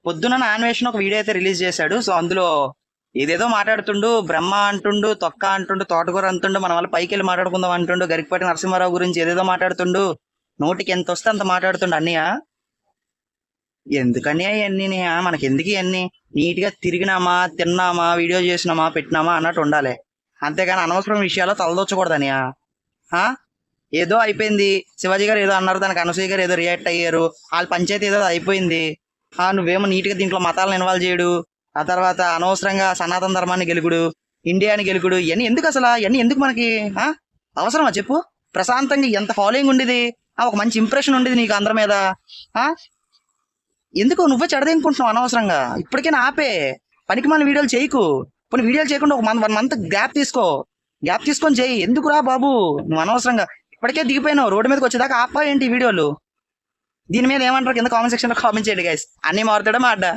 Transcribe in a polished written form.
పొద్దున నాన్వేషన్ ఒక వీడియో అయితే రిలీజ్ చేశాడు. సో అందులో ఏదేదో మాట్లాడుతుండు, బ్రహ్మ అంటుండు, తొక్క అంటుండు, తోటకూర అంటుండు, మన వల్ల పైకి వెళ్ళి మాట్లాడుకుందాం అంటుండు, గరికపాటి నరసింహారావు గురించి ఏదేదో మాట్లాడుతుండు, నోటికి ఎంత వస్తే అంత మాట్లాడుతుండు. అన్నయ్య ఎందుకని అవన్నీ మనకి ఎందుకు ఇవన్నీ? నీట్ గా తిరిగినామా, తిన్నామా, వీడియో చేసినామా, పెట్టినామా అన్నట్టు ఉండాలి. అంతేగాని అనవసరం విషయాల్లో తలదొచ్చకూడదు అన్నయ్య. ఏదో అయిపోయింది, శివాజీ గారు ఏదో అన్నారు, దానికి అనసూయ గారు ఏదో రియాక్ట్ అయ్యారు, వాళ్ళ పంచాయతీ ఏదో అయిపోయింది. నువ్వేమో నీట్ గా దీంట్లో మతాలను ఇన్వాల్వ్ చేయడు, ఆ తర్వాత అనవసరంగా సనాతన ధర్మాన్ని గెలుకుడు, ఇండియాని గెలుకుడు, ఇవన్నీ ఎందుకు అసలు? ఇవన్నీ ఎందుకు మనకి అవసరమా చెప్పు? ప్రశాంతంగా ఎంత ఫాలోయింగ్ ఉండేది, ఒక మంచి ఇంప్రెషన్ ఉండేది నీకు అందరి మీద. ఎందుకు నువ్వే చెడదేనుకుంటున్నావు అనవసరంగా? ఇప్పటికైనా ఆపే, పనికి మన వీడియోలు చేయకు. కొన్ని వీడియోలు చేయకుండా ఒక 1 month గ్యాప్ తీసుకొని చేయి. ఎందుకురా బాబు నువ్వు అనవసరంగా ఇప్పటికే దిగిపోయినావు, రోడ్డు మీదకి వచ్చేదాకా ఆపా ఏంటి వీడియోలు? దీని మీద ఏమంటారు కింద కామెంట్ సెక్షన్ లో కామెంట్ చేయండి గైస్. అన్ని మారుతాడా మా అడ్డా?